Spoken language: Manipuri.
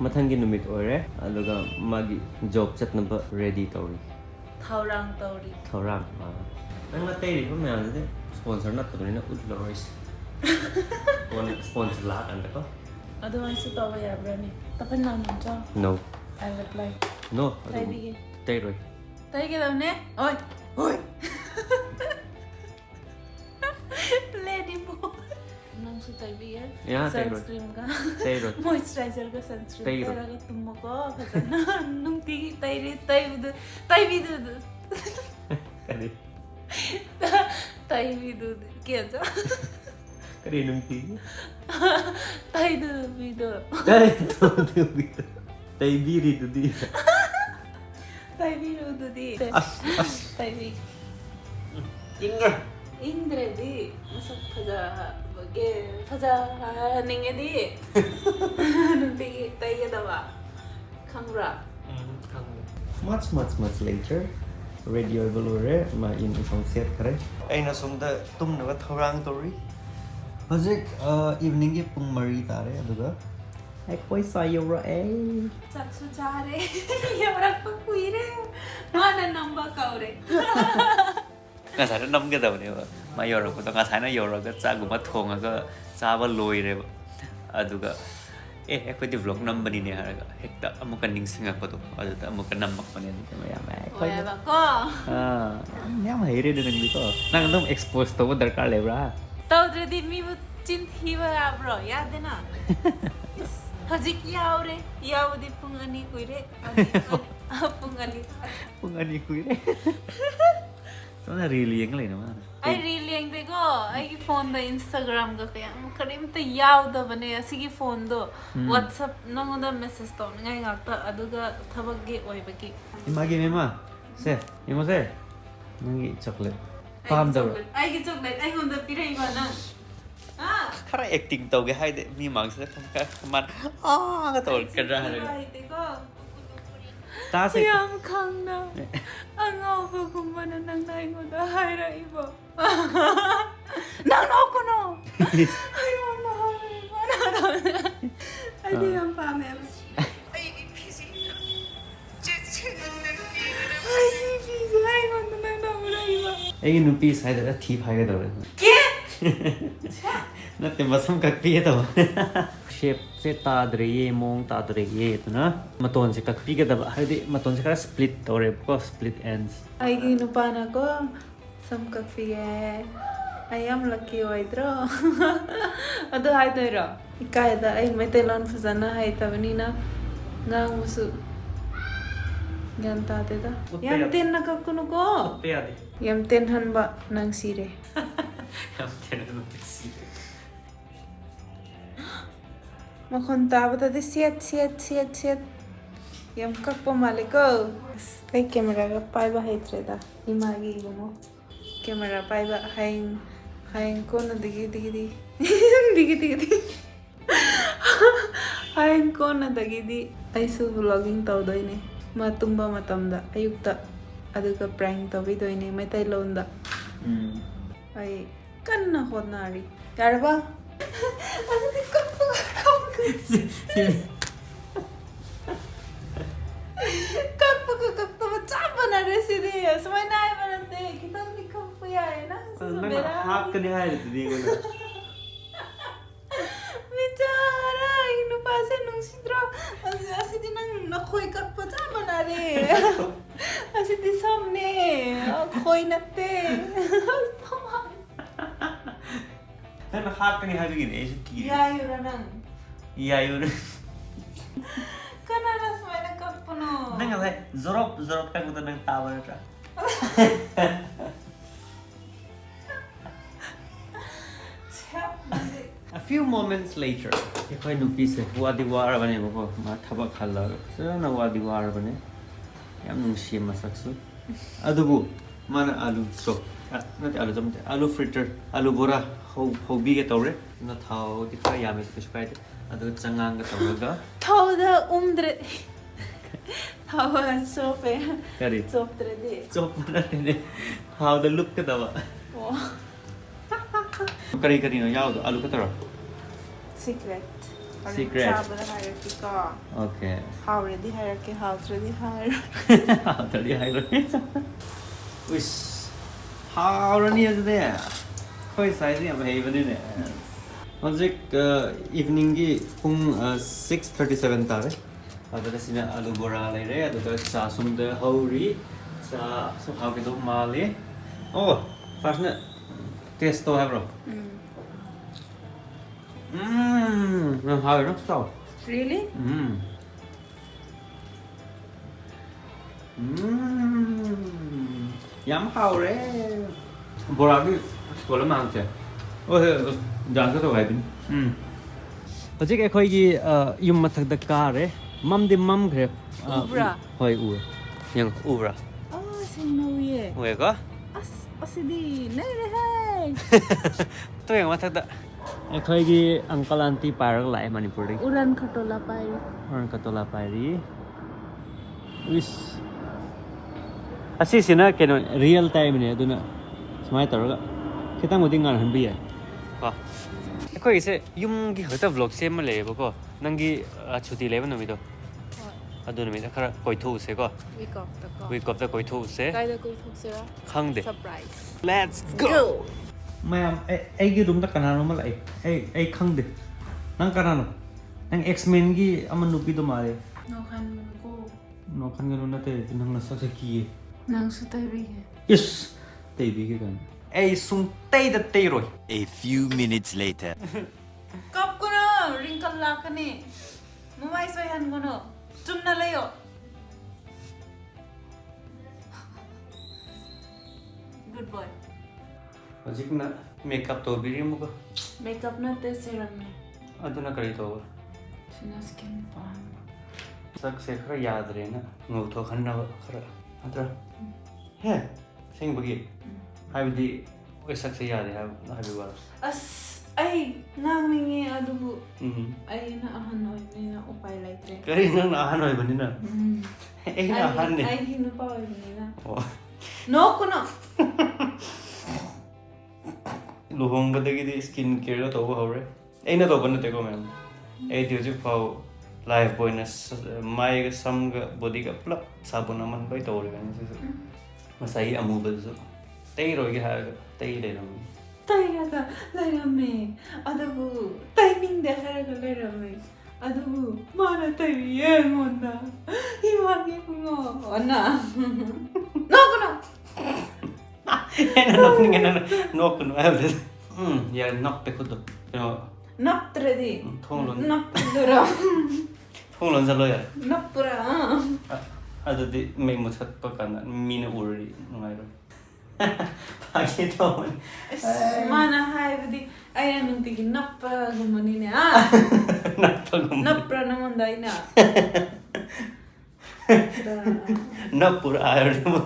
mathang gi numit ore aduga magi job chat number ready tori Thaurang tori. thorang nang na tei ri ma de sponsor na tori na ut loris one sponsor la and ko Otherwise, you thought I running. Tapan na mo no I would like. no Tay bigin. tei roi Tay ka daw ne? Oy! Oy! Lady mo. Nang sa tay bigin? Yeah, tay roi. Sunscreen ka. tei roi Moisturizer ka sunscreen. Tay roi. Pero ka tumo ko. Kasi na, nung tigi tay rin, tay bidu. Tay bidu. kari Tay bidu. Kaya sa? kari nung ti Tay du bidu. dai to tu bi tei biri tu di Tay bidu di. as Tay bidu. inga Indre di. Masak paja. Bage. Paja. Ninge di. Nung tigi tay ka daw. Kangra. much later radio evolure ma in song set kare aina songda tumna ba thorang tori hojik evening gi pung mari tare aduga Eikhoi sayura Saksu chare. Yara pa kuire. Mana namba kaure. nga sa nam ga da ne ba ma yoro ko nga sa na yoro ga cha gu ma thong ga cha ba loi re ba aduga Eikhoi di vlog nam bani ne haraga hekta amuka ning singa ko to aduda amuka nam mak bani ne ma ya Eikhoi Oya ba ko. nyam haire de nang ko nang dom expose to darkar le bra Tawdre mi bu chin thiba ya bro. Yaad na. Hajik yaure. Yaudi pungani kuire. Pungani. pungani kuire so na really yang le na ma Ay really ang dego. Ay phone da Instagram ga kaya karim ta yaw da bane asigi phone do WhatsApp nang da message to ngai ngakta aduga thabak gi oi bagi. imagi me ma se imo se nangi chocolate pam da Ay gi chocolate ay honda pirai ba na. Ah. khara acting tau ge hai de mi mang se man ga tol ka ra Ay dego. ta se Yam khang na. Ang ako kumana nang nai ko da hai ra ibo. Nang no ko no. Ay mama. Ay di ang pame. Ay pisi. Ay mo na na mura iba. ai nupi sai da thi phai ga da Ke? na te masam ka pi da shape se ta dre ye mong ta dre ye to na maton se ka pi ga da hai de maton se ka split tore ko split ends Ay ginupana ko. Samkak fiye. I am lucky waidro. Ado hai doiro. Ikaida ay may telon fazana hai tabanina. Ngang musu. Ganta teta. Yam ten nakakuno ko. te ade Yam ten hanba nang sire. am te na si Makonta bata de siat. Yam kakpo maliko. Ay camera ga pai ba hai treda. Imagi mo. Camera pai ba hain ko na digi. Digi. Hain ko na digi. Ay su vlogging tau doi ne. Matumba matamda ayukta aduga prank tau doi ne mai tai londa. Ay kanna hodnari. Yarba. Asiti kakpo. Kakpo chapa na residi. Samay na ay manante. Kita ni kakpo ya na. na hak ka ni hai de ko na Bicara, ino pase nung sidro. Asiti nang nakoy kakpo chapa na re. Asiti samne. Koy natte. na hak ka ni hai gi ne ki Yayo na nang. ya yo Kana na samay na kakpo no. nang lai zorop ka ko nang tawa ra A few moments later, Eikhoi nupi se wadi war bane ko ma thaba khalla so na wadi war bane yam nung shi masak su adubu mana alu so na te alu jam te alu fritter alu bora ho bi ge tawre na thau di ka yame ke su kai adu changang ga tawga Tauda umdre. Tawa sope. kari Soptre di. chop na te ne how the look ka dawa kari no yaw alu ka tara Secret. Secret. Sabada hierarchy ka. Okay. How ready hierarchy, how ready hierarchy. How ready hierarchy? Wish. How ready is there? Koi size ni abhi bani ne. Hojik evening gi pung 6:37 tare. Adada sina alu bora lai re adada cha sum de hori cha so how ke do male. Oh, first na taste to have ro. How nó sao? Really? Yum how re. Bora đi, tôi làm ăn chứ. Ôi, giang cái tôi bin. Bây giờ cái khơi gì yum mặt thật cá re. Mắm đi mắm kẹp. Ubra. Hoi u. Yang ubra. Oh, xin đâu ye. Ue có? Asidi, này đây. Tôi yang mặt thật. Cái khơi gì uncle auntie park lại Manipur đi. Uran khatola pai. Orang katola pari. Wis. Asisina keno real time ne aduna. Smai taraga. Khitang odi ngan han bi ya. Ko. Ko ise yum gi hota vlog sem ma le bako. Nangi chuti le ban mi do. Aduna mi da khara koi thu se ko. Week of the koi thu se. Kai da koi thu se ra. Khang de. Surprise. Let's go. Mayam ai gi room da kanano ma lai. Ai khang de. Nang kanano. Nang X-Men gi aman Nupi do mare. No kan ko. No kan gano na te nang nasa sa ki. Nang su tai bi. Yes. Tay bi ke kan. Ai sung tay da tay roi. A few minutes later. Kap ko na wrinkle la ka ni. Mumai soi han ko no. Chum na layo. Good boy. Hojik na makeup to biri mo ko. Makeup na te serum ne. Aduna kari to. Sina skin pa. Sak se khara yaad re na. Ngo tho khanna khara. Atra. He. Sing bagi. Habdi oi sak se yaad ha habi war. As ay nangmingi adubu. Mhm. Ay na ahan oi ni na upay laitre. Kari nang na hanoi bani na. Ai na han ne. Ay hinu pa oi ni na. Oh. No kuno. Luhong badagi di skin care la to ho re. Ai na to ban te ko ma'am. Ai di ju phau live boy na mai ga sam ga body ga plug sabun aman bai to re kan su. Masai amu ba su. Tei roi ga ha tei le ram. Taiga lairame. Adubu timing de haraga lairame. Adubu mana tai yen onda. Imani pungo. Ana. No kuno. Ena nok ni ena nok no have. Ya nok pe khud. No. Nap tredi. Thong lon. Nap dura. Thong lon sa lo ya. Nap pura. Adu di me mu chat pa kan mi na uri ngai ro. Pagi to. Mana hai budi ay anong tigi nap gumani ne Napagum. nap pra naman dai na. Napur ayar mo.